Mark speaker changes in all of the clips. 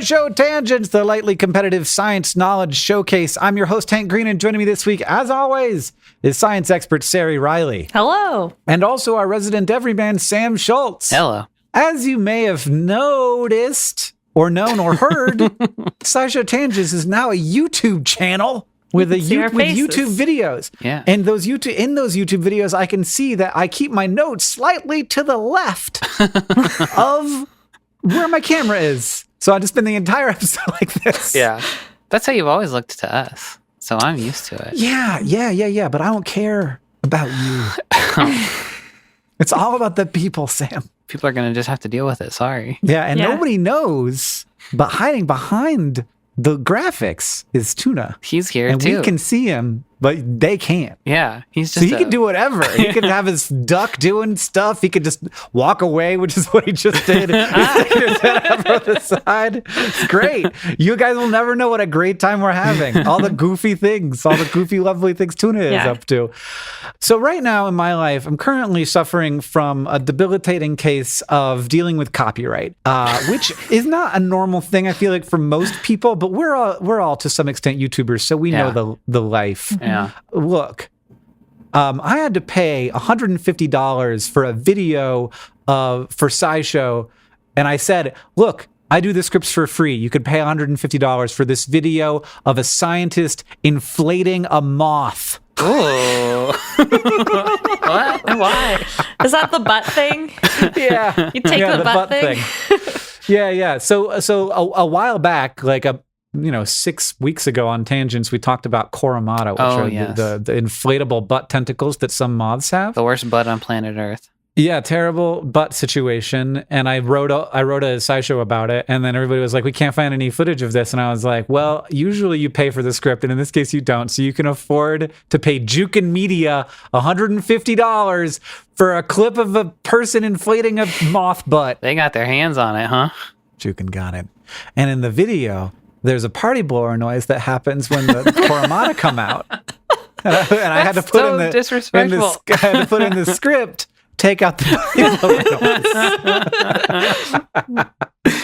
Speaker 1: SciShow Tangents, the lightly competitive science knowledge showcase. I'm your host, Hank Green, and joining me this week, as always, is science expert Sari Riley.
Speaker 2: Hello.
Speaker 1: And also our resident everyman, Sam Schultz.
Speaker 3: Hello.
Speaker 1: As you may have noticed, or known, or heard, SciShow Tangents is now a YouTube channel with YouTube videos.
Speaker 3: Yeah.
Speaker 1: And in those YouTube videos, I can see that I keep my notes slightly to the left of where my camera is. So I just spend the entire episode like this.
Speaker 3: Yeah. That's how you've always looked to us. So I'm used to it.
Speaker 1: Yeah. But I don't care about you. It's all about the people, Sam.
Speaker 3: People are going to just have to deal with it. Sorry.
Speaker 1: Yeah, and nobody knows, but hiding behind the graphics is Tuna.
Speaker 3: He's here
Speaker 1: and
Speaker 3: too.
Speaker 1: We can see him, but they can't.
Speaker 3: Yeah, he's just.
Speaker 1: So he can do whatever. He could have his duck doing stuff. He could just walk away, which is what he just did. Stick his head over the side. It's great. You guys will never know what a great time we're having. All the goofy things, all the goofy, lovely things Tuna is up to. So right now in my life, I'm currently suffering from a debilitating case of dealing with copyright, which is not a normal thing, I feel like, for most people, but we're all to some extent YouTubers, so we know the life.
Speaker 3: Yeah.
Speaker 1: Look, I had to pay $150 for a video for SciShow, and I said, look, I do the scripts for free. You could pay $150 for this video of a scientist inflating a moth.
Speaker 3: Oh. What? Why?
Speaker 2: Is that the butt thing?
Speaker 1: Yeah.
Speaker 2: You take the butt thing?
Speaker 1: Yeah. So a while back, like 6 weeks ago on Tangents, we talked about Coromata, which are the inflatable butt tentacles that some moths have.
Speaker 3: The worst butt on planet Earth.
Speaker 1: Yeah, terrible butt situation. And I wrote a SciShow about it, and then everybody was like, we can't find any footage of this. And I was like, well, usually you pay for the script, and in this case you don't. So you can afford to pay Jukin Media $150 for a clip of a person inflating a moth butt.
Speaker 3: They got their hands on it, huh?
Speaker 1: Jukin got it. And in the video, there's a party blower noise that happens when the Coromata come out. And I had to put
Speaker 3: so disrespectful.
Speaker 1: I had to put in the script, take out the party blower noise.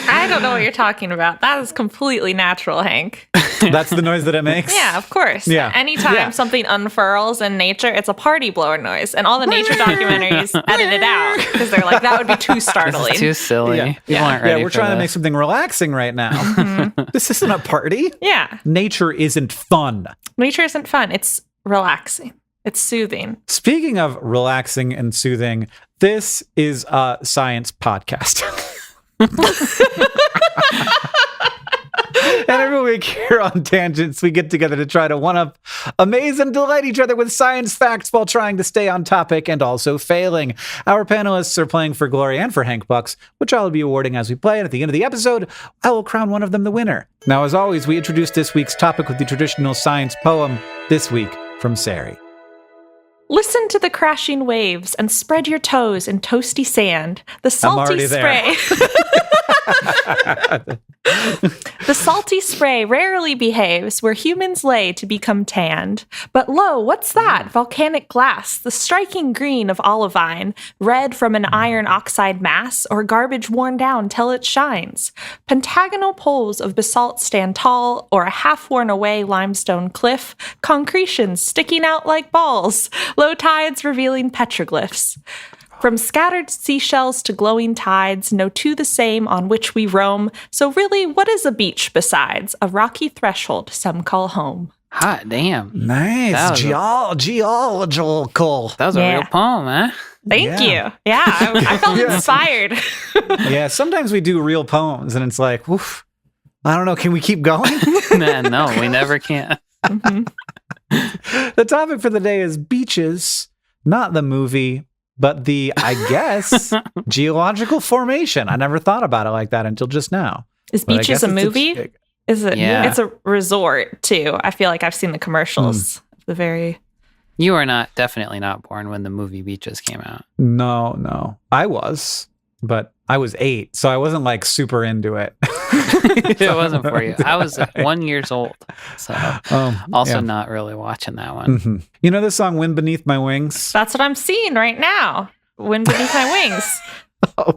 Speaker 2: I don't know what you're talking about. That is completely natural, Hank.
Speaker 1: That's the noise that it makes?
Speaker 2: Yeah, of course.
Speaker 1: Yeah.
Speaker 2: Anytime something unfurls in nature, it's a party blower noise. And all the nature documentaries edit it out because they're like, that would be too startling.
Speaker 3: This is too silly. People aren't ready
Speaker 1: we're trying to make something relaxing right now. Mm-hmm. This isn't a party.
Speaker 2: Yeah.
Speaker 1: Nature isn't fun.
Speaker 2: Nature isn't fun. It's relaxing. It's soothing.
Speaker 1: Speaking of relaxing and soothing, this is a science podcast. And every week here on Tangents, we get together to try to one-up, amaze, and delight each other with science facts while trying to stay on topic and also failing. Our panelists are playing for glory and for Hank Bucks, which I will be awarding as we play. And at the end of the episode, I will crown one of them the winner. Now, as always, we introduce this week's topic with the traditional science poem, this week from Sari.
Speaker 2: Listen to the crashing waves and spread your toes in toasty sand. The salty spray. The salty spray rarely behaves where humans lay to become tanned. But lo, what's that? Volcanic glass, the striking green of olivine, red from an iron oxide mass, or garbage worn down till it shines. Pentagonal poles of basalt stand tall, or a half-worn away limestone cliff, concretions sticking out like balls, low tides revealing petroglyphs. From scattered seashells to glowing tides, no two the same on which we roam. So really, what is a beach besides a rocky threshold some call home?
Speaker 3: Hot damn.
Speaker 1: Nice. Geological.
Speaker 3: That was a real poem, huh?
Speaker 2: Thank you. Yeah, I felt inspired.
Speaker 1: Yeah, sometimes we do real poems, and it's like, oof, I don't know, can we keep going?
Speaker 3: No, we never can.
Speaker 2: Mm-hmm.
Speaker 1: The topic for the day is beaches, not the movie, but the, I guess, geological formation. I never thought about it like that until just now.
Speaker 2: Is Beaches a movie? Is it?
Speaker 3: Yeah.
Speaker 2: It's a resort, too. I feel like I've seen the commercials.
Speaker 3: You were definitely not born when the movie Beaches came out.
Speaker 1: No. I was, but I was 8, so I wasn't like super into it.
Speaker 3: It wasn't for you. I was 1 year old, so not really watching that one.
Speaker 1: Mm-hmm. You know the song "Wind Beneath My Wings"?
Speaker 2: That's what I'm seeing right now. Wind Beneath My Wings.
Speaker 1: Oh,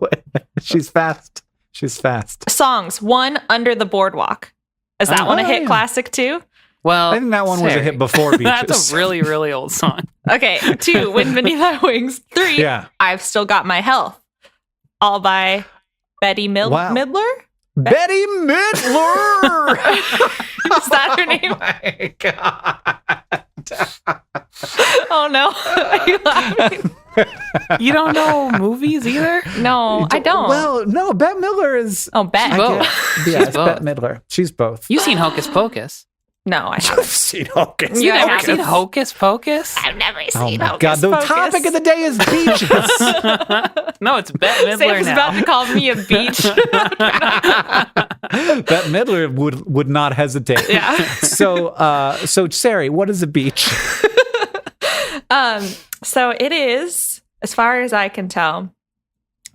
Speaker 1: she's fast. She's fast.
Speaker 2: Songs. 1, Under the Boardwalk. Is that one a hit classic too?
Speaker 3: Well,
Speaker 1: I think that one was a hit before Beaches.
Speaker 3: That's a really, really old song.
Speaker 2: Okay. 2, Wind Beneath Thy Wings. 3, I've Still Got My Health. All by Betty Midler?
Speaker 1: Betty Midler!
Speaker 2: Is that her name?
Speaker 1: Oh my God.
Speaker 2: Oh no. Are you laughing?
Speaker 3: You don't know movies either?
Speaker 2: No, I don't.
Speaker 1: Well, no, Bette Midler is...
Speaker 2: Oh, Bette.
Speaker 3: Both.
Speaker 1: Yeah, it's
Speaker 3: both.
Speaker 1: Bette Midler. She's both.
Speaker 3: You've seen Hocus Pocus.
Speaker 2: No, I
Speaker 1: I've
Speaker 2: haven't.
Speaker 1: seen Hocus.
Speaker 2: You
Speaker 3: You've never
Speaker 2: haven't?
Speaker 3: seen Hocus Pocus?
Speaker 2: I've never
Speaker 1: Oh
Speaker 2: seen
Speaker 1: my
Speaker 2: Hocus
Speaker 1: God, the
Speaker 2: Pocus.
Speaker 1: topic of the day is beaches.
Speaker 3: No, it's Bette Midler
Speaker 2: Sam's
Speaker 3: now.
Speaker 2: about to call me a beach.
Speaker 1: Bette Midler would not hesitate.
Speaker 2: Yeah.
Speaker 1: So Sari, what is a beach?
Speaker 2: So it is, as far as I can tell,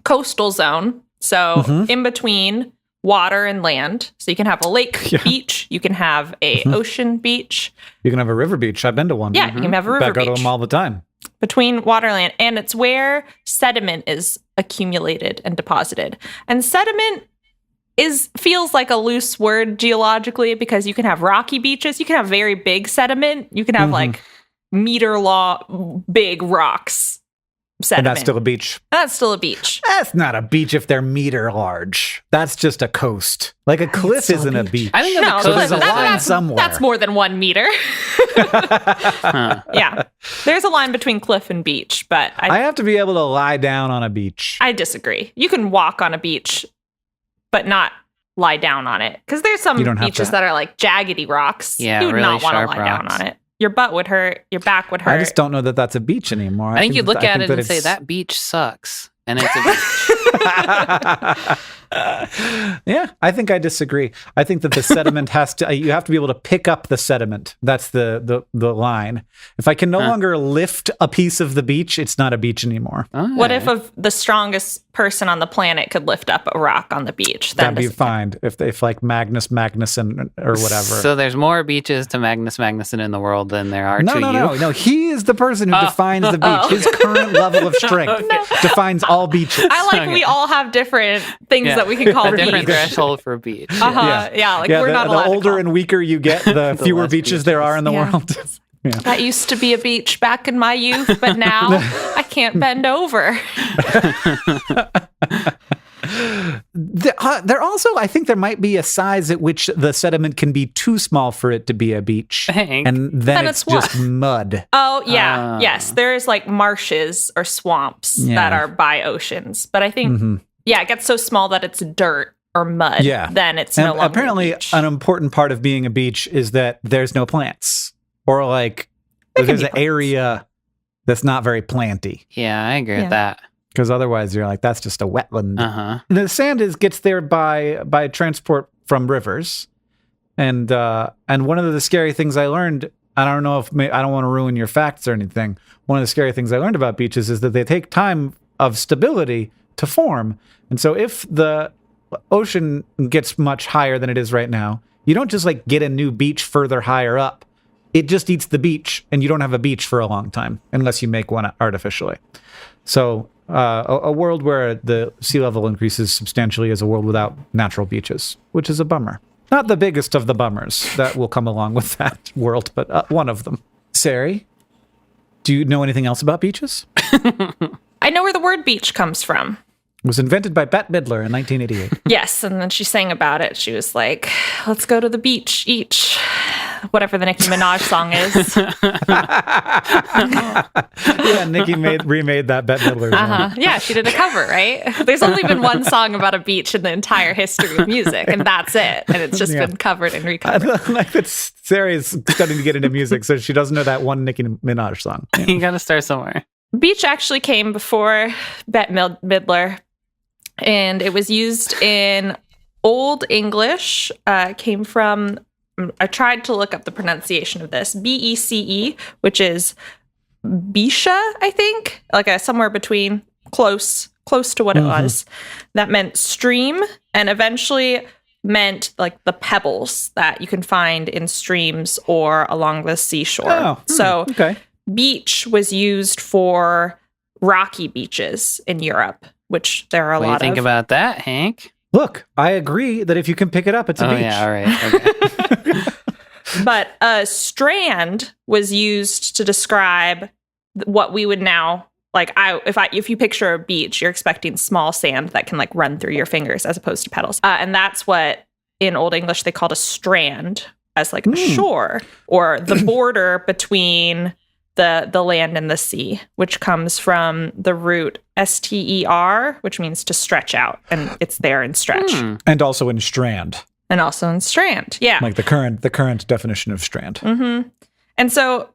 Speaker 2: coastal zone. So in between water and land. So you can have a lake beach. You can have a ocean beach.
Speaker 1: You can have a river beach. I've been to one.
Speaker 2: Yeah, you can have a river
Speaker 1: Back out
Speaker 2: beach.
Speaker 1: to them all the time.
Speaker 2: Between water and land. And it's where sediment is accumulated and deposited. And sediment feels like a loose word geologically because you can have rocky beaches. You can have very big sediment. You can have like meter-long big rocks. Sediment.
Speaker 1: And that's still a beach.
Speaker 2: That's still a beach.
Speaker 1: That's not a beach if they're meter large. That's just a coast. Like a cliff isn't a beach.
Speaker 3: I think
Speaker 2: No,
Speaker 3: the
Speaker 1: So
Speaker 3: coast
Speaker 1: there's a
Speaker 3: is
Speaker 1: line
Speaker 2: that's,
Speaker 1: somewhere.
Speaker 2: That's more than 1 meter. Yeah. There's a line between cliff and beach, but
Speaker 1: I have to be able to lie down on a beach.
Speaker 2: I disagree. You can walk on a beach, but not lie down on it. Because there's some
Speaker 1: You don't have
Speaker 2: beaches
Speaker 1: to.
Speaker 2: that are like jaggedy rocks.
Speaker 3: Yeah,
Speaker 2: You would
Speaker 3: really
Speaker 2: not want to
Speaker 3: sharp
Speaker 2: lie down
Speaker 3: rocks.
Speaker 2: on it. Your butt would hurt. Your back would hurt.
Speaker 1: I just don't know that that's a beach anymore.
Speaker 3: I think you'd look at it and say,
Speaker 1: it's-
Speaker 3: that beach sucks. And it's a beach.
Speaker 1: Yeah, I think I disagree. I think that the sediment you have to be able to pick up the sediment. That's the line. If I can no longer lift a piece of the beach, it's not a beach anymore.
Speaker 2: What if the strongest person on the planet could lift up a rock on the beach? Then
Speaker 1: That'd be fine if like Magnus Magnuson or whatever.
Speaker 3: So there's more beaches to Magnus Magnuson in the world than there are to you?
Speaker 1: No. He is the person who defines the beach. His current level of strength defines all beaches.
Speaker 2: I like we all have different things that we can call
Speaker 3: a different
Speaker 2: beach.
Speaker 3: threshold for a beach.
Speaker 2: Yeah, like we're not allowed
Speaker 1: the
Speaker 2: to
Speaker 1: older
Speaker 2: call
Speaker 1: and weaker you get, the fewer
Speaker 3: less
Speaker 1: beaches there are in the
Speaker 2: Yeah.
Speaker 1: world.
Speaker 2: That used to be a beach back in my youth, but now I can't bend over.
Speaker 1: There also, I think there might be a size at which the sediment can be too small for it to be a beach.
Speaker 3: Hank.
Speaker 1: And then it's
Speaker 2: it's what?
Speaker 1: just mud.
Speaker 2: Oh, yeah. Yes. There's like marshes or swamps that are by oceans. But I think, it gets so small that it's dirt or mud.
Speaker 1: Yeah.
Speaker 2: Then it's
Speaker 1: And
Speaker 2: no longer
Speaker 1: apparently,
Speaker 2: a beach.
Speaker 1: an important part of being a beach is that there's no plants. Or like, there's
Speaker 2: be
Speaker 1: an area that's not very planty.
Speaker 3: Yeah, I agree
Speaker 2: Yeah.
Speaker 3: with that.
Speaker 1: Because otherwise, you're like, that's just a wetland.
Speaker 3: Uh-huh.
Speaker 1: The sand gets there by transport from rivers, and one of the scary things I learned. I don't know if I don't want to ruin your facts or anything. One of the scary things I learned about beaches is that they take time of stability to form, and so if the ocean gets much higher than it is right now, you don't just like get a new beach further higher up. It just eats the beach, and you don't have a beach for a long time unless you make one artificially. So. A world where the sea level increases substantially is a world without natural beaches, which is a bummer. Not the biggest of the bummers that will come along with that world, but one of them. Sari, do you know anything else about beaches?
Speaker 2: I know where the word beach comes from.
Speaker 1: It was invented by Bette Midler in 1988.
Speaker 2: Yes. And then she sang about it. She was like, let's go to the beach each. Whatever the Nicki Minaj song is.
Speaker 1: Yeah, Nicki remade that Bette Midler song.
Speaker 2: Yeah, she did a cover, right? There's only been one song about a beach in the entire history of music, and that's it. And it's just been covered and recovered.
Speaker 1: Like that Sari is starting to get into music, so she doesn't know that one Nicki Minaj song. Yeah.
Speaker 3: You got to start somewhere.
Speaker 2: Beach actually came before Bette Midler, and it was used in Old English. Came from, I tried to look up the pronunciation of this, BECE, which is Bisha, I think, like somewhere between close to what it was. That meant stream, and eventually meant like the pebbles that you can find in streams or along the seashore.
Speaker 1: Okay.
Speaker 2: Beach was used for rocky beaches in Europe, which there are a
Speaker 3: What do you
Speaker 2: lot
Speaker 3: think
Speaker 2: of.
Speaker 3: about that, Hank?
Speaker 1: Look, I agree that if you can pick it up, it's a beach.
Speaker 3: Yeah, all right. Okay.
Speaker 2: But a strand was used to describe what we would now if you picture a beach, you're expecting small sand that can like run through your fingers as opposed to petals. And that's what in Old English they called a strand, as like a shore or the border between the land and the sea, which comes from the root ster, which means to stretch out, and it's there in stretch.
Speaker 1: And also in strand.
Speaker 2: And also in strand, yeah.
Speaker 1: Like the current definition of strand.
Speaker 2: Mm-hmm. And so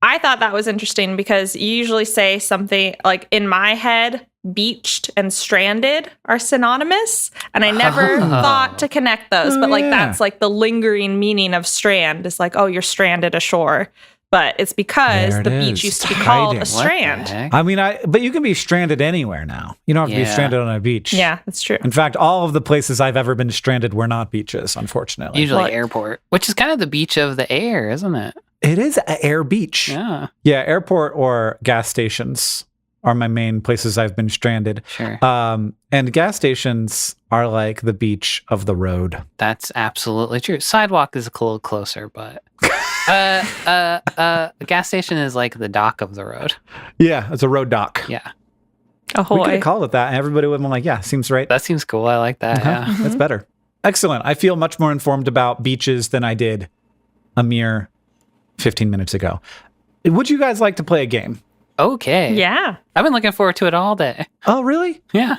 Speaker 2: I thought that was interesting because you usually say something like, in my head, beached and stranded are synonymous. And I never thought to connect those. But that's like the lingering meaning of strand is like, oh, you're stranded ashore. But it's because the beach used to be called a strand.
Speaker 1: I mean, but you can be stranded anywhere now. You don't have to be stranded on a beach.
Speaker 2: Yeah, that's true.
Speaker 1: In fact, all of the places I've ever been stranded were not beaches, unfortunately.
Speaker 3: Usually airport, which is kind of the beach of the air, isn't it?
Speaker 1: It is an air beach.
Speaker 3: Yeah.
Speaker 1: Yeah, airport or gas stations are my main places I've been stranded.
Speaker 3: Sure.
Speaker 1: And gas stations are like the beach of the road.
Speaker 3: That's absolutely true. Sidewalk is a little closer, but a gas station is like the dock of the road.
Speaker 1: Yeah, it's a road dock.
Speaker 3: Yeah.
Speaker 2: Ahoy.
Speaker 1: We could have called it that, and everybody would have been like, yeah, seems right.
Speaker 3: That seems cool. I like that. Yeah.
Speaker 1: That's better. Excellent. I feel much more informed about beaches than I did a mere 15 minutes ago. Would you guys like to play a game?
Speaker 3: Okay.
Speaker 2: Yeah.
Speaker 3: I've been looking forward to it all day.
Speaker 1: Oh, really?
Speaker 3: Yeah.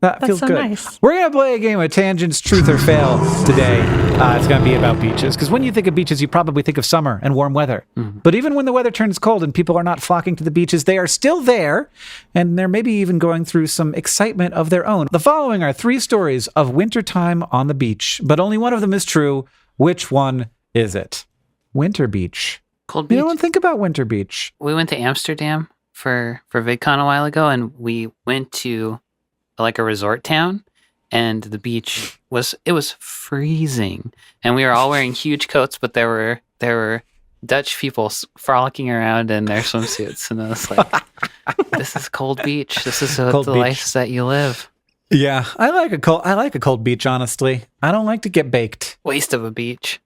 Speaker 1: That feels
Speaker 2: so
Speaker 1: good.
Speaker 2: nice.
Speaker 1: We're going to play a game of Tangents, Truth or Fail today. It's going to be about beaches. Because when you think of beaches, you probably think of summer and warm weather. But even when the weather turns cold and people are not flocking to the beaches, they are still there. And they're maybe even going through some excitement of their own. The following are 3 stories of wintertime on the beach. But only one of them is true. Which one is it? Winter Beach.
Speaker 3: Cold beach.
Speaker 1: You don't think about Winter Beach.
Speaker 3: We went to Amsterdam for VidCon a while ago, and we went to like a resort town, and the beach was freezing, and we were all wearing huge coats, but there were Dutch people frolicking around in their swimsuits, and I was like, "This is cold beach. This is the life that you live."
Speaker 1: Yeah, I like a cold beach. Honestly, I don't like to get baked.
Speaker 3: Waste of a beach.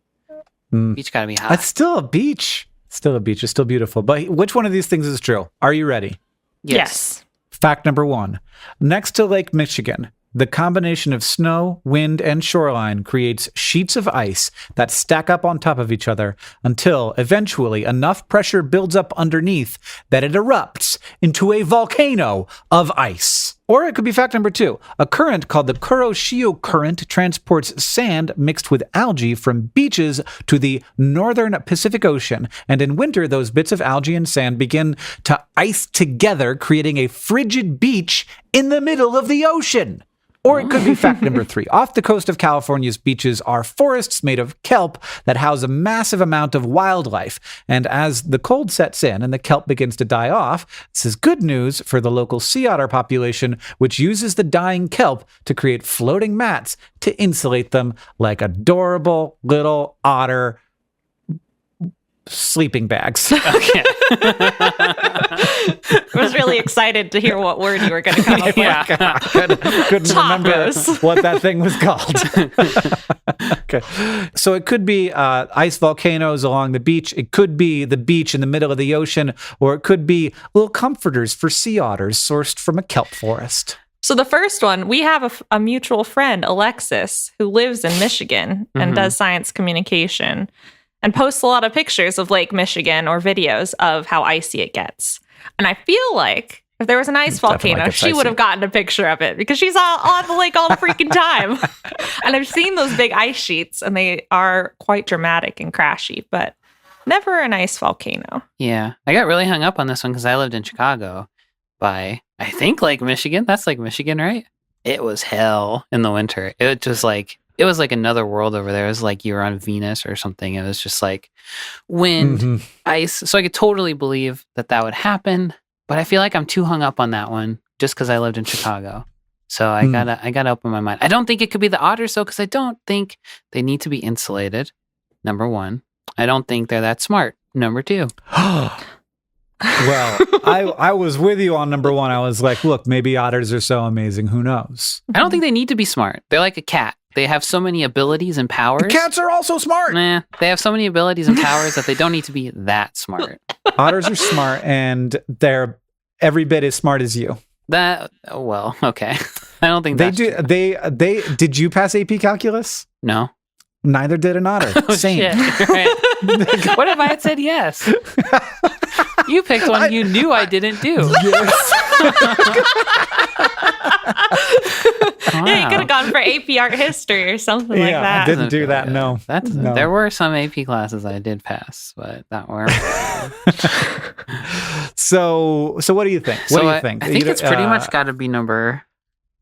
Speaker 3: Beach gotta be hot.
Speaker 1: It's still a beach. Still a beach. It's still beautiful. But which one of these things is true? Are you ready?
Speaker 2: Yes.
Speaker 1: Fact number 1. Next to Lake Michigan, the combination of snow, wind, and shoreline creates sheets of ice that stack up on top of each other until eventually enough pressure builds up underneath that it erupts into a volcano of ice. Or it could be fact number 2. A current called the Kuroshio Current transports sand mixed with algae from beaches to the northern Pacific Ocean. And in winter, those bits of algae and sand begin to ice together, creating a frigid beach in the middle of the ocean. Or it could be fact number 3. Off the coast of California's beaches are forests made of kelp that house a massive amount of wildlife. And as the cold sets in and the kelp begins to die off, this is good news for the local sea otter population, which uses the dying kelp to create floating mats to insulate them like adorable little otter sleeping bags.
Speaker 3: Okay.
Speaker 2: I was really excited to hear what word you were going to come up with.
Speaker 1: Couldn't remember what that thing was called. Okay. So it could be ice volcanoes along the beach. It could be the beach in the middle of the ocean, or it could be little comforters for sea otters sourced from a kelp forest.
Speaker 2: So the first one, we have a mutual friend, Alexis, who lives in Michigan and does science communication and posts a lot of pictures of Lake Michigan or videos of how icy it gets. And I feel like if there was an ice volcano, she would have gotten a picture of it because she's all on the lake all the freaking time. And I've seen those big ice sheets and they are quite dramatic and crashy, but never an ice volcano.
Speaker 3: Yeah. I got really hung up on this one because I lived in Chicago by, I think, Lake Michigan. That's Lake Michigan, right? It was hell in the winter. It was like another world over there. It was like you were on Venus or something. It was just like wind, ice. So I could totally believe that would happen. But I feel like I'm too hung up on that one just because I lived in Chicago. So I gotta open my mind. I don't think it could be the otters though, because I don't think they need to be insulated. Number 1. I don't think they're that smart. Number 2.
Speaker 1: Well, I was with you on number one. I was like, look, maybe otters are so amazing. Who knows?
Speaker 3: I don't think they need to be smart. They're like a cat. They have so many abilities and powers.
Speaker 1: Cats are also smart.
Speaker 3: Nah, they have so many abilities and powers that they don't need to be that smart.
Speaker 1: Otters are smart, and they're every bit as smart as you.
Speaker 3: Well, okay. I don't think
Speaker 1: They
Speaker 3: that's
Speaker 1: do.
Speaker 3: true.
Speaker 1: They did you pass AP calculus?
Speaker 3: No.
Speaker 1: Neither did an otter.
Speaker 3: Oh,
Speaker 1: Same.
Speaker 3: shit. Right. What if I had said yes? You picked one you knew I didn't do.
Speaker 1: Yes.
Speaker 2: Yeah, you could have gone for AP art history or something like
Speaker 1: Yeah, I
Speaker 2: that.
Speaker 1: didn't do that. No. No.
Speaker 3: There were some AP classes I did pass, but that weren't.
Speaker 1: So what do you think? What do you think?
Speaker 3: I think it's pretty much got to be number.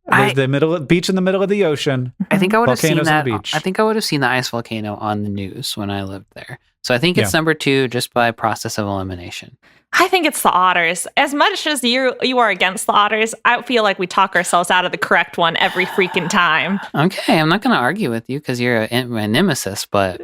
Speaker 1: The beach in the middle of the ocean.
Speaker 3: I think I would have seen
Speaker 1: Volcanoes on
Speaker 3: that.
Speaker 1: the beach.
Speaker 3: I think I would have seen the ice volcano on the news when I lived there. So I think it's
Speaker 1: Yeah.
Speaker 3: number 2 just by process of elimination.
Speaker 2: I think it's the otters. As much as you are against the otters, I feel like we talk ourselves out of the correct one every freaking time.
Speaker 3: Okay, I'm not going to argue with you because you're my nemesis, but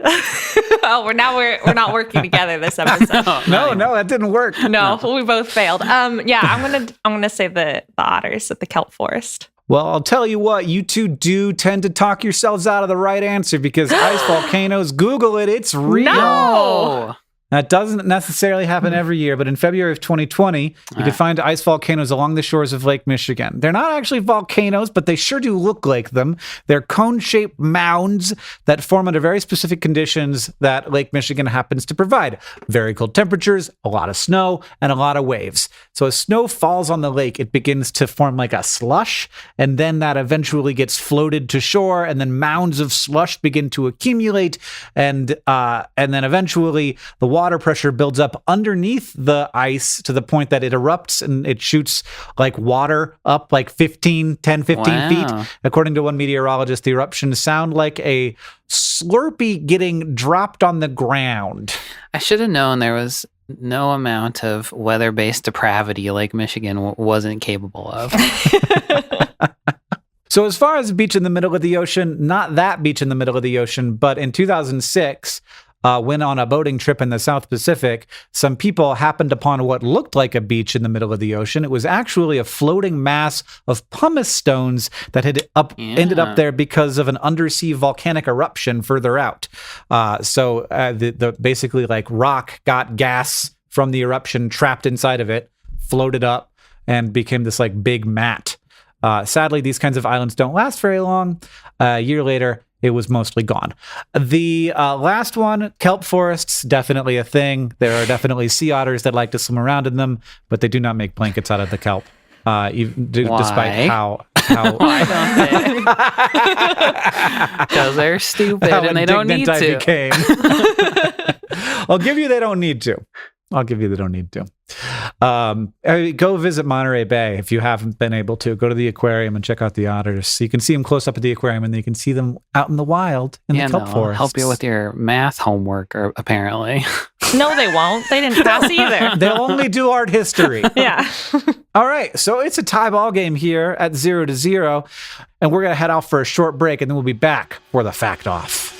Speaker 2: Oh, we're not working together this episode.
Speaker 1: No, that didn't work.
Speaker 2: No, we both failed. Yeah, I'm gonna say the otters at the kelp forest.
Speaker 1: Well, I'll tell you what, you two do tend to talk yourselves out of the right answer because ice volcanoes, Google it, it's real.
Speaker 2: No!
Speaker 1: That doesn't necessarily happen every year, but in February of 2020, you could find ice volcanoes along the shores of Lake Michigan. They're not actually volcanoes, but they sure do look like them. They're cone-shaped mounds that form under very specific conditions that Lake Michigan happens to provide. Very cold temperatures, a lot of snow, and a lot of waves. So as snow falls on the lake, it begins to form like a slush, and then that eventually gets floated to shore, and then mounds of slush begin to accumulate, and then eventually the water pressure builds up underneath the ice to the point that it erupts and it shoots like water up like 10, 15 feet. According to one meteorologist, the eruptions sound like a Slurpee getting dropped on the ground.
Speaker 3: I should have known there was no amount of weather-based depravity Lake Michigan wasn't capable of.
Speaker 1: So as far as the beach in the middle of the ocean, not that beach in the middle of the ocean, but in 2006, when on a boating trip in the South Pacific, some people happened upon what looked like a beach in the middle of the ocean. It was actually a floating mass of pumice stones that had ended up there because of an undersea volcanic eruption further out. So the basically like rock got gas from the eruption trapped inside of it, floated up, and became this like big mat. Sadly, these kinds of islands don't last very long. A year later, it was mostly gone. The last one, kelp forests, definitely a thing. There are definitely sea otters that like to swim around in them, but they do not make blankets out of the kelp, despite how
Speaker 3: Why don't they? Because they're stupid and they don't need to.
Speaker 1: Became. I'll give you they don't need to. Go visit Monterey Bay if you haven't been able to. Go to the aquarium and check out the otters. So you can see them close up at the aquarium, and then you can see them out in the wild in the kelp forest.
Speaker 3: Help you with your math homework, apparently.
Speaker 2: No, they won't. They didn't pass either.
Speaker 1: They'll only do art history.
Speaker 2: Yeah.
Speaker 1: All right, so it's a tie ball game here at 0-0, and we're gonna head off for a short break, and then we'll be back for the fact off.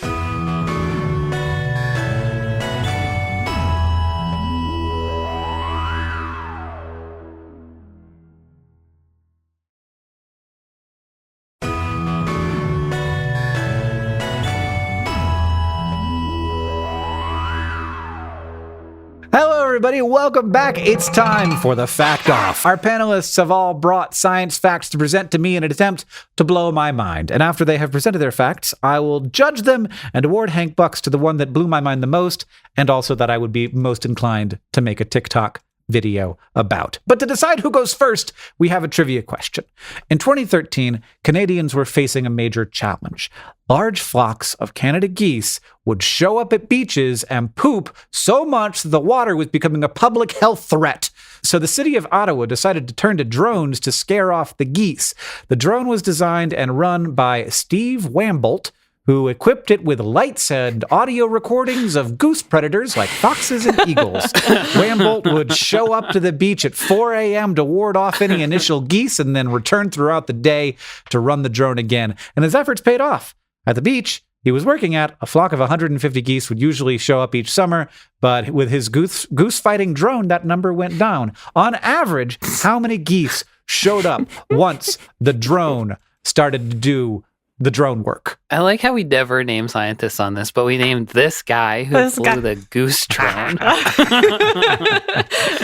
Speaker 1: Hello, everybody. Welcome back. It's time for the Fact Off. Our panelists have all brought science facts to present to me in an attempt to blow my mind. And after they have presented their facts, I will judge them and award Hank Bucks to the one that blew my mind the most, and also that I would be most inclined to make a TikTok video about. But to decide who goes first, we have a trivia question. In 2013, Canadians were facing a major challenge. Large flocks of Canada geese would show up at beaches and poop so much that the water was becoming a public health threat. So the city of Ottawa decided to turn to drones to scare off the geese. The drone was designed and run by Steve Wambolt, who equipped it with lights and audio recordings of goose predators like foxes and eagles. Wambolt would show up to the beach at 4 a.m. to ward off any initial geese and then return throughout the day to run the drone again. And his efforts paid off. At the beach, he was working at, a flock of 150 geese would usually show up each summer, but with his goose fighting drone, that number went down. On average, how many geese showed up once the drone started to do the drone work?
Speaker 3: I like how we never name scientists on this, but we named this guy who flew the goose drone.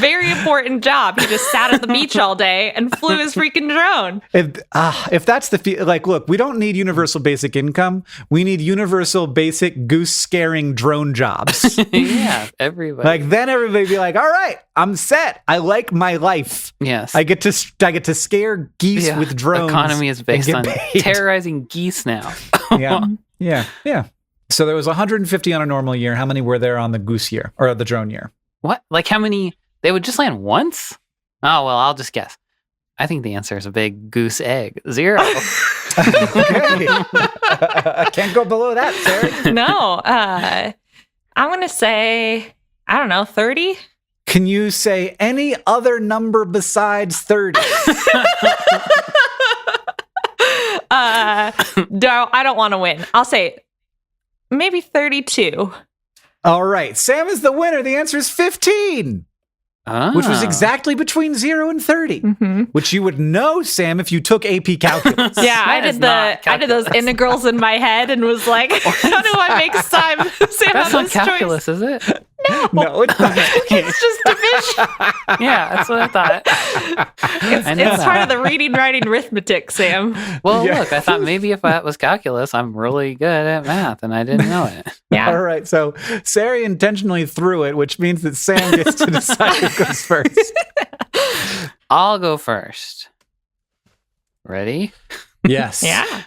Speaker 2: Very important job. He just sat at the beach all day and flew his freaking drone.
Speaker 1: If that's the look, we don't need universal basic income. We need universal basic goose-scaring drone jobs.
Speaker 3: Yeah, everybody.
Speaker 1: Then everybody be like, all right, I'm set. I like my life.
Speaker 3: Yes.
Speaker 1: I get to scare geese with drones.
Speaker 3: Economy is based on
Speaker 1: paid.
Speaker 3: terrorizing geese now.
Speaker 1: Yeah. So there was 150 on a normal year. How many were there on the goose year or the drone year?
Speaker 3: What? Like how many? They would just land once? Oh, well, I'll just guess. I think the answer is a big goose egg. 0.
Speaker 1: Okay. Can't go below that, Sarah.
Speaker 2: No. I'm going to say, I don't know, 30?
Speaker 1: Can you say any other number besides 30?
Speaker 2: No, I don't want to win. I'll say maybe 32.
Speaker 1: All right. Sam is the winner. The answer is 15. Which was exactly between 0 and 30, which you would know, Sam, if you took AP Calculus.
Speaker 2: Yeah, I did those integrals in my head and was like, how do I make Sam
Speaker 3: That's
Speaker 2: have
Speaker 3: not
Speaker 2: this
Speaker 3: calculus,
Speaker 2: choice?
Speaker 3: is it?
Speaker 1: No, it's not.
Speaker 2: It's just division.
Speaker 3: Yeah, that's what I thought.
Speaker 2: It's part of the reading, writing, arithmetic, Sam.
Speaker 3: Well, look, I thought maybe if that was calculus, I'm really good at math, and I didn't know it.
Speaker 2: Yeah.
Speaker 1: All right. So Sari intentionally threw it, which means that Sam gets to decide who goes first.
Speaker 3: I'll go first. Ready?
Speaker 1: Yes.
Speaker 2: Yeah.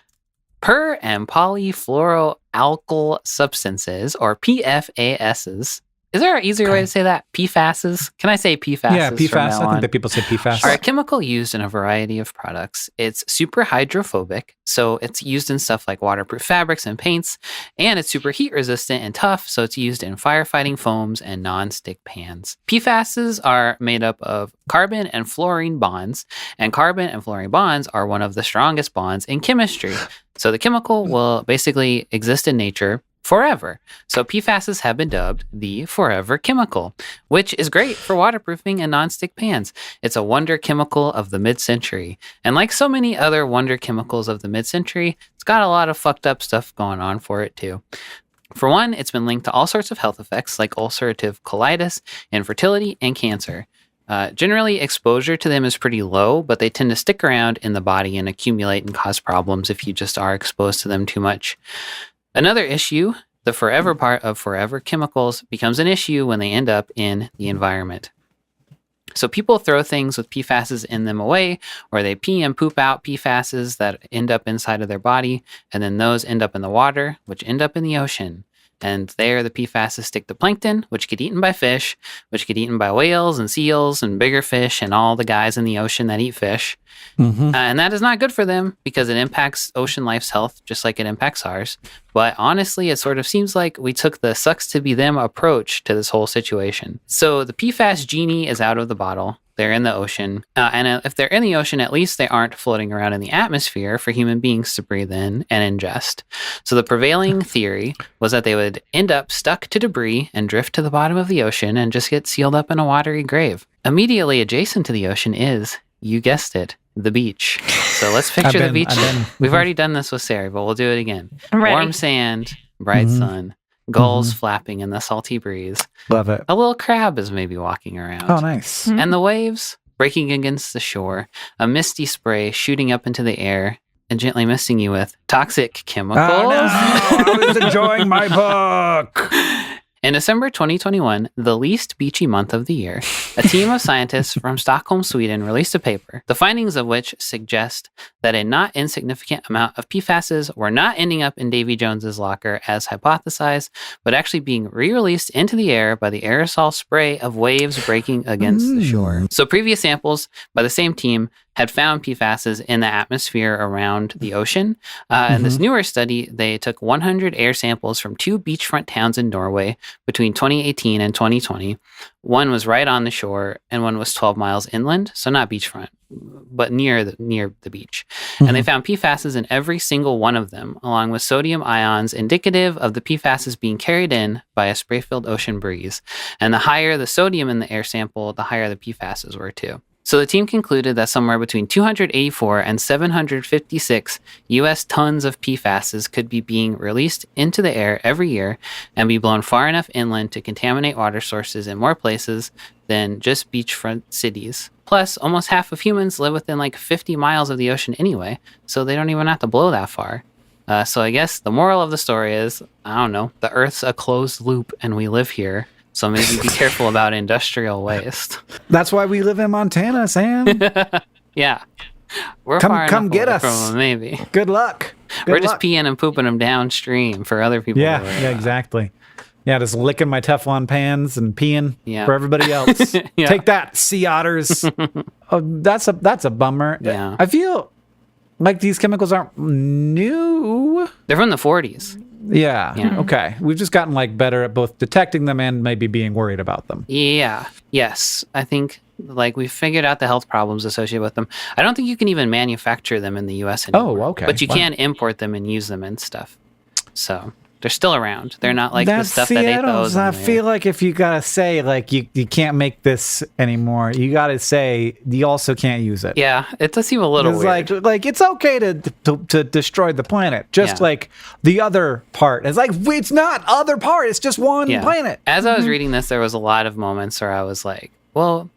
Speaker 3: Per and polyfluoroalkyl substances, or PFASes. Is there an easier way to say that? PFASes? Can I say PFASes?
Speaker 1: Yeah, PFAS.
Speaker 3: From now
Speaker 1: I think
Speaker 3: on?
Speaker 1: that people say PFAS.
Speaker 3: Are a chemical used in a variety of products. It's super hydrophobic, so it's used in stuff like waterproof fabrics and paints, and it's super heat resistant and tough, so it's used in firefighting foams and non-stick pans. PFASes are made up of carbon and fluorine bonds, and carbon and fluorine bonds are one of the strongest bonds in chemistry. So the chemical will basically exist in nature forever. So PFASes have been dubbed the forever chemical, which is great for waterproofing and non-stick pans. It's a wonder chemical of the mid-century. And like so many other wonder chemicals of the mid-century, it's got a lot of fucked up stuff going on for it too. For one, it's been linked to all sorts of health effects like ulcerative colitis, infertility, and cancer. Generally, exposure to them is pretty low, but they tend to stick around in the body and accumulate and cause problems if you just are exposed to them too much. Another issue, the forever part of forever chemicals becomes an issue when they end up in the environment. So people throw things with PFASes in them away, or they pee and poop out PFASes that end up inside of their body, and then those end up in the water, which end up in the ocean. And there the PFASes stick to plankton, which get eaten by fish, which get eaten by whales and seals and bigger fish and all the guys in the ocean that eat fish. And that is not good for them because it impacts ocean life's health just like it impacts ours. But honestly, it sort of seems like we took the sucks to be them approach to this whole situation. So the PFAS genie is out of the bottle. They're in the ocean. And if they're in the ocean, at least they aren't floating around in the atmosphere for human beings to breathe in and ingest. So the prevailing theory was that they would end up stuck to debris and drift to the bottom of the ocean and just get sealed up in a watery grave. Immediately adjacent to the ocean is, you guessed it, the beach. So let's picture the beach. We've already done this with Sarah, but we'll do it again. Warm sand, bright sun, gulls flapping in the salty breeze.
Speaker 1: Love it.
Speaker 3: A little crab is maybe walking around.
Speaker 1: Oh, nice.
Speaker 3: And the waves breaking against the shore, a misty spray shooting up into the air and gently misting you with toxic chemicals.
Speaker 1: Oh, no. I was enjoying my book.
Speaker 3: In December 2021, the least beachy month of the year, a team of scientists from Stockholm, Sweden released a paper, the findings of which suggest that a not insignificant amount of PFASes were not ending up in Davy Jones's locker as hypothesized, but actually being re-released into the air by the aerosol spray of waves breaking against the shore. So previous samples by the same team had found PFASes in the atmosphere around the ocean. In this newer study, they took 100 air samples from 2 beachfront towns in Norway between 2018 and 2020. One was right on the shore, and one was 12 miles inland, so not beachfront, but near the beach. And they found PFASes in every single one of them, along with sodium ions indicative of the PFASes being carried in by a spray-filled ocean breeze. And the higher the sodium in the air sample, the higher the PFASes were too. So the team concluded that somewhere between 284 and 756 U.S. tons of PFASes could be being released into the air every year and be blown far enough inland to contaminate water sources in more places than just beachfront cities. Plus, almost half of humans live within like 50 miles of the ocean anyway, so they don't even have to blow that far. So I guess the moral of the story is, I don't know, the Earth's a closed loop and we live here. So maybe be careful about industrial waste.
Speaker 1: That's why we live in Montana, Sam.
Speaker 3: Yeah. We're
Speaker 1: Come
Speaker 3: far enough
Speaker 1: get
Speaker 3: away
Speaker 1: us.
Speaker 3: from them, maybe.
Speaker 1: Good luck.
Speaker 3: We're just peeing and pooping them downstream for other people.
Speaker 1: Yeah, exactly. Yeah, just licking my Teflon pans and peeing for everybody else.
Speaker 3: Yeah.
Speaker 1: Take that, sea otters. Oh, that's a bummer.
Speaker 3: Yeah.
Speaker 1: I feel like these chemicals aren't new.
Speaker 3: They're from the 40s.
Speaker 1: Yeah. Okay. We've just gotten like better at both detecting them and maybe being worried about them.
Speaker 3: Yeah. Yes. I think like we figured out the health problems associated with them. I don't think you can even manufacture them in the US anymore.
Speaker 1: Oh, okay.
Speaker 3: But you can import them and use them and stuff. So they're still around. They're not like the stuff that ate those.
Speaker 1: I feel like if you gotta say like you can't make this anymore, you gotta say you also can't use it.
Speaker 3: Yeah, it does seem a little weird.
Speaker 1: Like it's okay to destroy the planet. Just like the other part. It's like it's not other part. It's just one planet.
Speaker 3: As I was reading this, there was a lot of moments where I was like, well,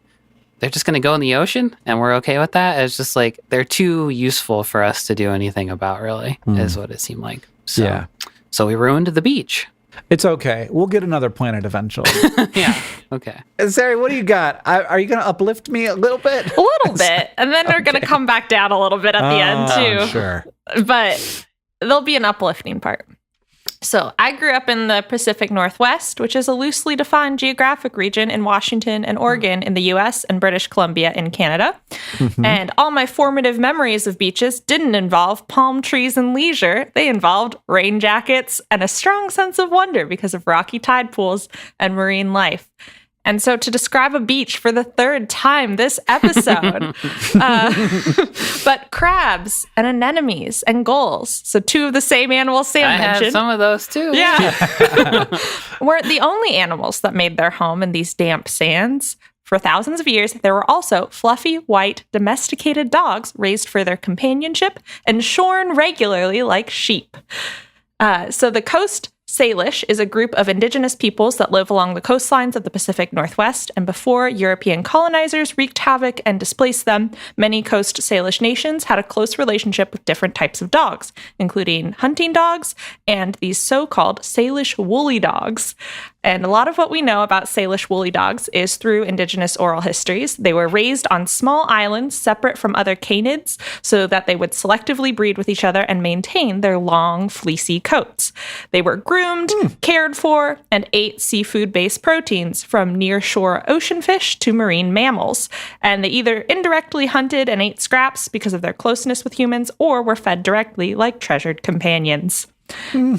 Speaker 3: they're just going to go in the ocean and we're okay with that. It's just like they're too useful for us to do anything about, really, is what it seemed like. So, so we ruined the beach.
Speaker 1: It's okay. We'll get another planet eventually.
Speaker 3: Yeah. Okay.
Speaker 1: Sari, what do you got? Are you going to uplift me a little bit?
Speaker 2: A little bit. And then we're going to come back down a little bit at the end, too.
Speaker 1: Sure.
Speaker 2: But there'll be an uplifting part. So I grew up in the Pacific Northwest, which is a loosely defined geographic region in Washington and Oregon in the U.S. and British Columbia in Canada. And all my formative memories of beaches didn't involve palm trees and leisure. They involved rain jackets and a strong sense of wonder because of rocky tide pools and marine life. And so to describe a beach for the third time this episode, but crabs and anemones and gulls, so two of the same animals Sam mentioned.
Speaker 3: I had some of those too.
Speaker 2: Yeah. Weren't the only animals that made their home in these damp sands. For thousands of years, there were also fluffy, white, domesticated dogs raised for their companionship and shorn regularly like sheep. So the coast Salish is a group of indigenous peoples that live along the coastlines of the Pacific Northwest, and before European colonizers wreaked havoc and displaced them, many coast Salish nations had a close relationship with different types of dogs, including hunting dogs and these so-called Salish woolly dogs. And a lot of what we know about Salish woolly dogs is through indigenous oral histories. They were raised on small islands separate from other canids so that they would selectively breed with each other and maintain their long, fleecy coats. They were groomed, cared for, and ate seafood-based proteins from near-shore ocean fish to marine mammals. And they either indirectly hunted and ate scraps because of their closeness with humans or were fed directly like treasured companions.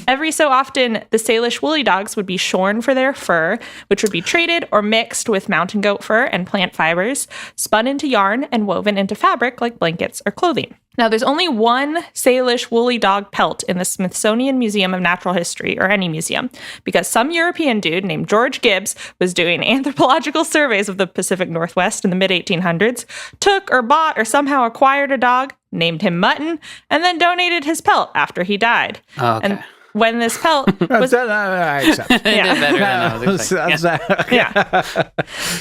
Speaker 2: Every so often, the Salish woolly dogs would be shorn for their fur, which would be traded or mixed with mountain goat fur and plant fibers, spun into yarn, and woven into fabric like blankets or clothing. Now, there's only one Salish woolly dog pelt in the Smithsonian Museum of Natural History, or any museum, because some European dude named George Gibbs was doing anthropological surveys of the Pacific Northwest in the mid-1800s, took or bought or somehow acquired a dog, named him Mutton, and then donated his pelt after he died.
Speaker 3: Oh, okay.
Speaker 2: And when this pelt was...
Speaker 1: I accept.
Speaker 3: They did better than I was expecting.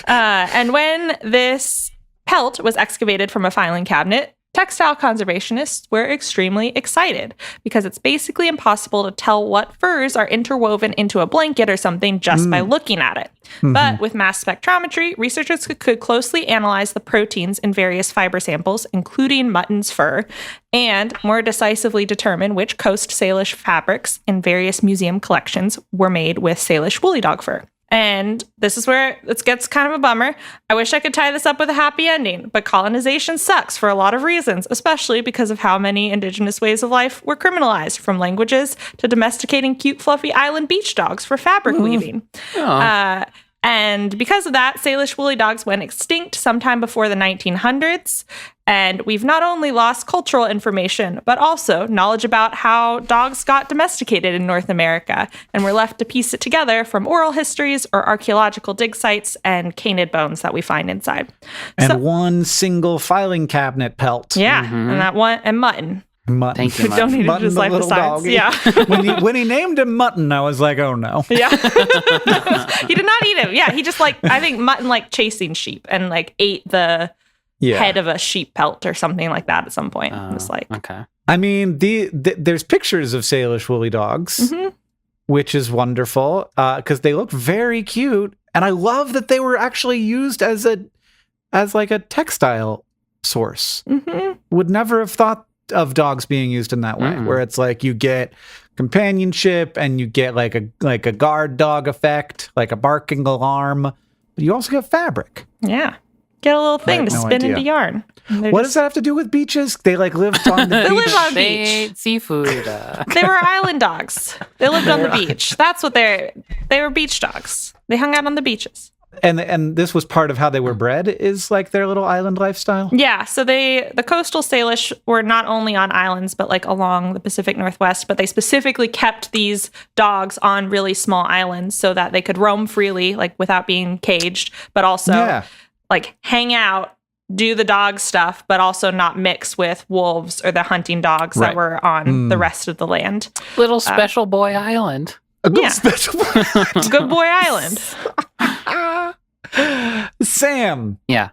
Speaker 2: And when this pelt was excavated from a filing cabinet, textile conservationists were extremely excited because it's basically impossible to tell what furs are interwoven into a blanket or something just by looking at it. But with mass spectrometry, researchers could closely analyze the proteins in various fiber samples, including mutton's fur, and more decisively determine which coast Salish fabrics in various museum collections were made with Salish woolly dog fur. And this is where it gets kind of a bummer. I wish I could tie this up with a happy ending, but colonization sucks for a lot of reasons, especially because of how many indigenous ways of life were criminalized, from languages to domesticating cute, fluffy island beach dogs for fabric weaving. And because of that, Salish woolly dogs went extinct sometime before the 1900s. And we've not only lost cultural information, but also knowledge about how dogs got domesticated in North America. And we're left to piece it together from oral histories or archaeological dig sites and canid bones that we find inside.
Speaker 1: And one single filing cabinet pelt.
Speaker 2: Yeah, and that one, and mutton.
Speaker 1: Mutton.
Speaker 3: Thank you,
Speaker 2: Don't
Speaker 3: Mutton.
Speaker 2: need to
Speaker 1: Mutton,
Speaker 2: just
Speaker 1: the
Speaker 2: like the
Speaker 1: little
Speaker 2: science.
Speaker 1: dog.
Speaker 2: Yeah.
Speaker 1: when he named him Mutton, I was like, oh no.
Speaker 2: Yeah. He did not eat him. Yeah, he just I think Mutton chasing sheep and ate the head of a sheep pelt or something like that at some point. It was
Speaker 3: Okay.
Speaker 1: I mean, there's pictures of Salish woolly dogs, which is wonderful because they look very cute, and I love that they were actually used as a textile source. Would never have thought of dogs being used in that way, where it's you get companionship and you get like a guard dog effect, like a barking alarm, but you also get fabric.
Speaker 2: Yeah. Get a little thing to spin into yarn.
Speaker 1: What does that have to do with beaches? They lived on the beach.
Speaker 2: They live on the
Speaker 3: They
Speaker 2: beach.
Speaker 3: ate seafood.
Speaker 2: They were island dogs. They lived on the beach. That's what they were, beach dogs. They hung out on the beaches.
Speaker 1: And this was part of how they were bred, is their little island lifestyle.
Speaker 2: Yeah, so the coastal Salish were not only on islands, but along the Pacific Northwest, but they specifically kept these dogs on really small islands so that they could roam freely, without being caged, but also hang out, do the dog stuff, but also not mix with wolves or the hunting dogs that were on the rest of the land.
Speaker 3: Little special boy island.
Speaker 1: A good special.
Speaker 2: Good boy island.
Speaker 1: Sam.
Speaker 3: Yeah.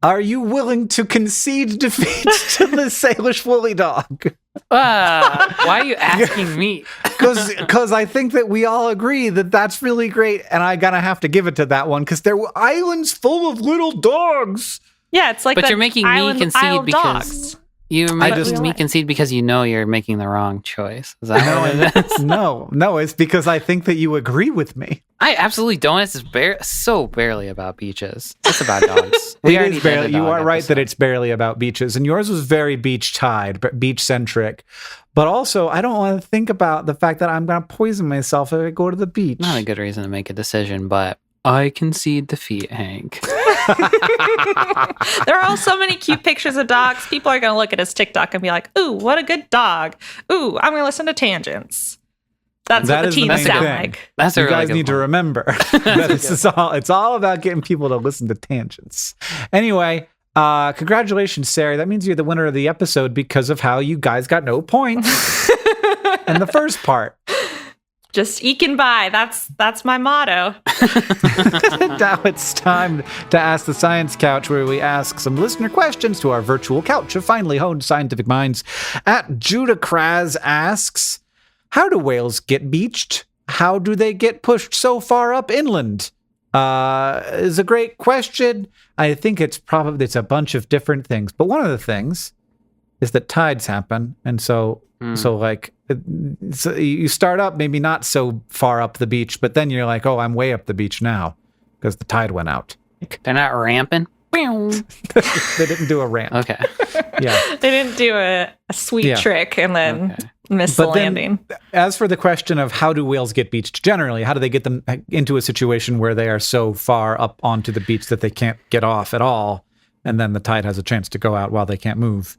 Speaker 1: Are you willing to concede defeat to the Salish woolly dog?
Speaker 3: Why are you asking me?
Speaker 1: Because I think that we all agree that that's really great, and I'm gonna have to give it to that one because there were islands full of little dogs.
Speaker 2: Yeah, it's
Speaker 3: But you're making me concede because
Speaker 2: dogs.
Speaker 3: you're making me concede because you're making the wrong choice. Is that what it is?
Speaker 1: No, it's because I think that you agree with me.
Speaker 3: I absolutely don't. It's so barely about beaches. It's about dogs. We already did a dog
Speaker 1: You are right
Speaker 3: episode.
Speaker 1: that it's barely about beaches, and yours was very beach-tied, but beach-centric. But also, I don't want to think about the fact that I'm going to poison myself if I go to the beach.
Speaker 3: Not a good reason to make a decision, but I concede defeat, Hank.
Speaker 2: There are so many cute pictures of dogs. People are going to look at his TikTok and be like, ooh, what a good dog. Ooh, I'm going to listen to Tangents. That's what the teens sound like.
Speaker 3: That's a
Speaker 1: you
Speaker 3: really
Speaker 1: guys
Speaker 3: good
Speaker 1: need to
Speaker 3: point.
Speaker 1: remember that it's all about getting people to listen to Tangents. Anyway, congratulations, Sarah. That means you're the winner of the episode because of how you guys got no points in the first part.
Speaker 2: Just eking by. That's my motto.
Speaker 1: Now it's time to Ask the Science Couch, where we ask some listener questions to our virtual couch of finely honed scientific minds. At Judah Kraz asks, how do whales get beached? How do they get pushed so far up inland? Is a great question. I think it's a bunch of different things. But one of the things is that tides happen. And so you start up maybe not so far up the beach, but then you're like, oh, I'm way up the beach now because the tide went out.
Speaker 3: They're not ramping?
Speaker 1: They didn't do a ramp.
Speaker 3: Okay.
Speaker 1: Yeah.
Speaker 2: They didn't do a sweet trick and then miss the landing.
Speaker 1: As for the question of how do whales get beached generally, how do they get them into a situation where they are so far up onto the beach that they can't get off at all, and then the tide has a chance to go out while they can't move?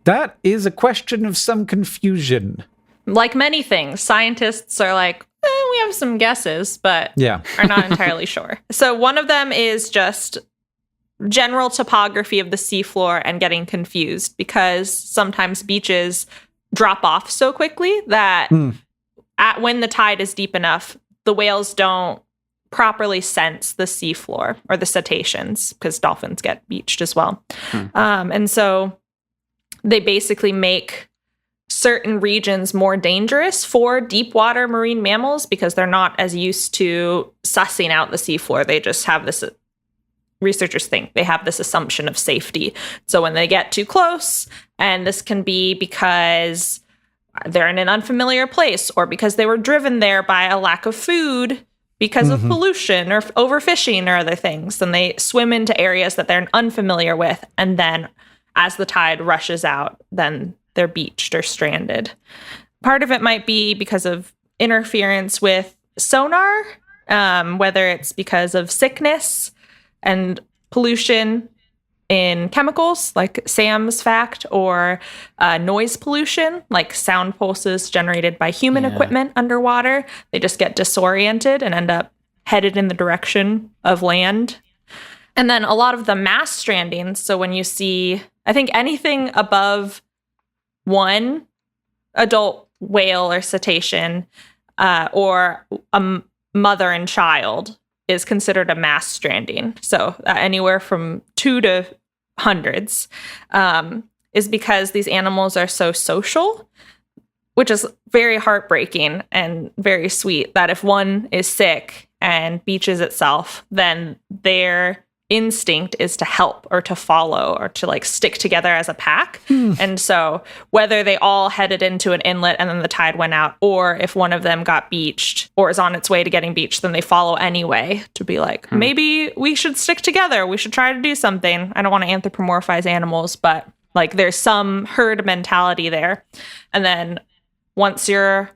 Speaker 1: That is a question of some confusion.
Speaker 2: Like many things, scientists are like, we have some guesses, but are not entirely sure. So one of them is just general topography of the seafloor and getting confused because sometimes beaches drop off so quickly that when the tide is deep enough, the whales don't properly sense the seafloor or the cetaceans because dolphins get beached as well. And so they basically make certain regions more dangerous for deep water marine mammals because they're not as used to sussing out the seafloor. They just have this, researchers think they have this assumption of safety. So when they get too close, and this can be because they're in an unfamiliar place or because they were driven there by a lack of food because of pollution or overfishing or other things. Then they swim into areas that they're unfamiliar with. And then as the tide rushes out, then they're beached or stranded. Part of it might be because of interference with sonar, whether it's because of sickness and pollution in chemicals like Sam's fact, or noise pollution like sound pulses generated by human equipment underwater. They just get disoriented and end up headed in the direction of land. And then a lot of the mass strandings. So when you see, I think anything above one adult whale or cetacean or a mother and child is considered a mass stranding. So anywhere from 2 to hundreds is because these animals are so social, which is very heartbreaking and very sweet, that if one is sick and beaches itself, then their instinct is to help or to follow or to like stick together as a pack. And so whether they all headed into an inlet and then the tide went out, or if one of them got beached or is on its way to getting beached, then they follow anyway to be like, maybe we should stick together. We should try to do something. I don't want to anthropomorphize animals, but like there's some herd mentality there. And then once you're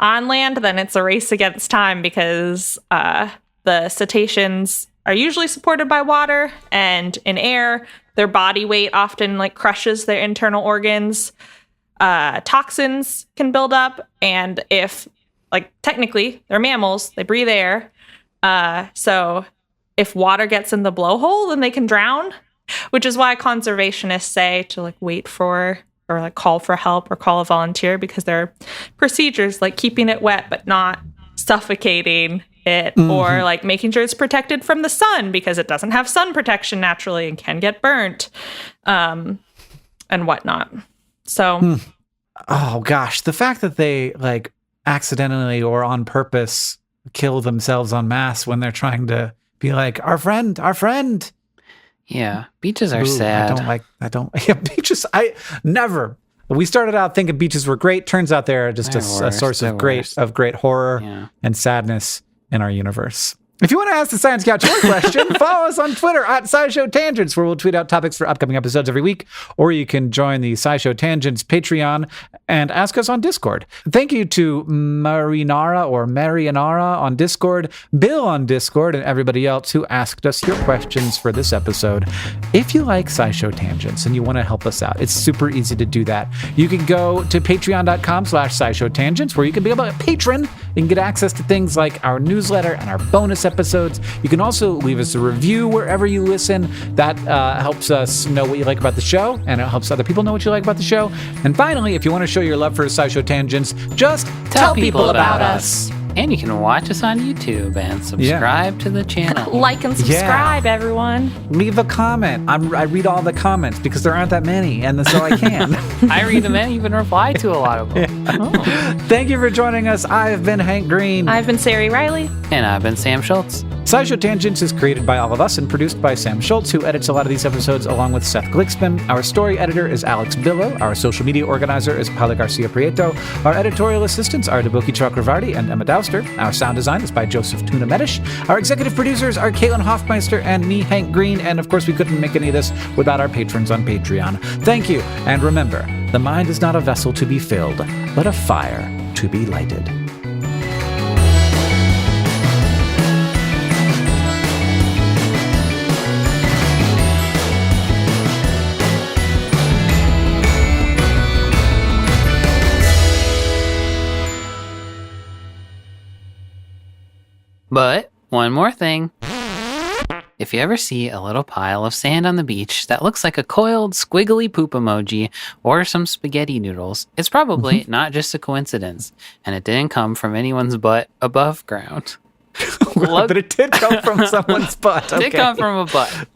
Speaker 2: on land, then it's a race against time, because the cetaceans are usually supported by water, and in air, their body weight often like crushes their internal organs. Toxins can build up, and if like technically they're mammals, they breathe air. So if water gets in the blowhole, then they can drown, which is why conservationists say to like wait for or like call for help or call a volunteer, because there are procedures like keeping it wet but not suffocating it, or like making sure it's protected from the sun because it doesn't have sun protection naturally and can get burnt, and whatnot. So,
Speaker 1: oh gosh, the fact that they like accidentally or on purpose kill themselves en masse when they're trying to be like our friend.
Speaker 3: Yeah, beaches are sad.
Speaker 1: Yeah, beaches. We started out thinking beaches were great. Turns out they're just a source of great horror and sadness in our universe. If you want to ask the Science Couch your question, follow us on Twitter at SciShow Tangents, where we'll tweet out topics for upcoming episodes every week. Or you can join the SciShow Tangents Patreon and ask us on Discord. Thank you to Marianara on Discord, Bill on Discord, and everybody else who asked us your questions for this episode. If you like SciShow Tangents and you want to help us out, it's super easy to do that. You can go to patreon.com/SciShow Tangents, where you can become a patron and get access to things like our newsletter and our bonus episodes. You can also leave us a review wherever you listen. That helps us know what you like about the show, and it helps other people know what you like about the show. And finally, if you want to show your love for SciShow Tangents, just tell people about us.
Speaker 3: And you can watch us on YouTube and subscribe to the channel.
Speaker 2: Like and subscribe, everyone.
Speaker 1: Leave a comment. I read all the comments because there aren't that many, and so I can.
Speaker 3: I read them and even reply to a lot of them.
Speaker 1: Thank you for joining us. I've been Hank Green.
Speaker 2: I've been Sari Riley.
Speaker 3: And I've been Sam Schultz.
Speaker 1: SciShow Tangents is created by all of us and produced by Sam Schultz, who edits a lot of these episodes along with Seth Glicksman. Our story editor is Alex Billow. Our social media organizer is Paula Garcia Prieto. Our editorial assistants are Deboki Chakravarti and Emma Dowster. Our sound design is by Joseph Tuna Medish. Our executive producers are Caitlin Hoffmeister and me, Hank Green. And of course, we couldn't make any of this without our patrons on Patreon. Thank you. And remember, the mind is not a vessel to be filled, but a fire to be lighted.
Speaker 3: But one more thing. If you ever see a little pile of sand on the beach that looks like a coiled squiggly poop emoji or some spaghetti noodles, it's probably not just a coincidence, and it didn't come from anyone's butt above ground.
Speaker 1: But it did come from someone's butt.
Speaker 3: It did come from a butt.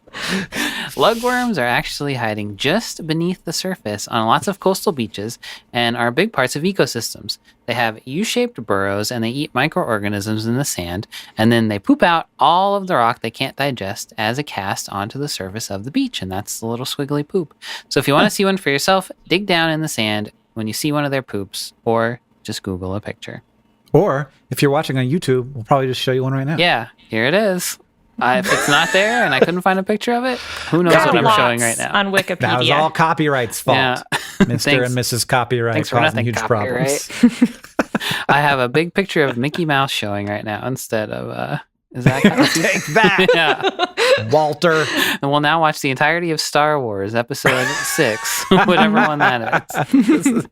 Speaker 3: Lugworms are actually hiding just beneath the surface on lots of coastal beaches and are big parts of ecosystems. They have U-shaped burrows and they eat microorganisms in the sand, and then they poop out all of the rock they can't digest as a cast onto the surface of the beach, and that's the little squiggly poop. So if you want to see one for yourself, dig down in the sand when you see one of their poops, or just Google a picture.
Speaker 1: Or if you're watching on YouTube, we'll probably just show you one right now.
Speaker 3: Yeah, here it is. If it's not there and I couldn't find a picture of it, who knows
Speaker 2: Got
Speaker 3: what I'm
Speaker 2: lots
Speaker 3: showing right now?
Speaker 2: on Wikipedia.
Speaker 1: That was all copyright's fault.
Speaker 3: Yeah.
Speaker 1: Mr.
Speaker 3: Thanks.
Speaker 1: and Mrs. Copyright
Speaker 3: Thanks for
Speaker 1: causing
Speaker 3: nothing,
Speaker 1: huge
Speaker 3: copyright.
Speaker 1: problems.
Speaker 3: I have a big picture of Mickey Mouse showing right now instead of is that copy?
Speaker 1: Take that,
Speaker 3: Yeah.
Speaker 1: Walter.
Speaker 3: And we'll now watch the entirety of Star Wars Episode 6, whatever one that is.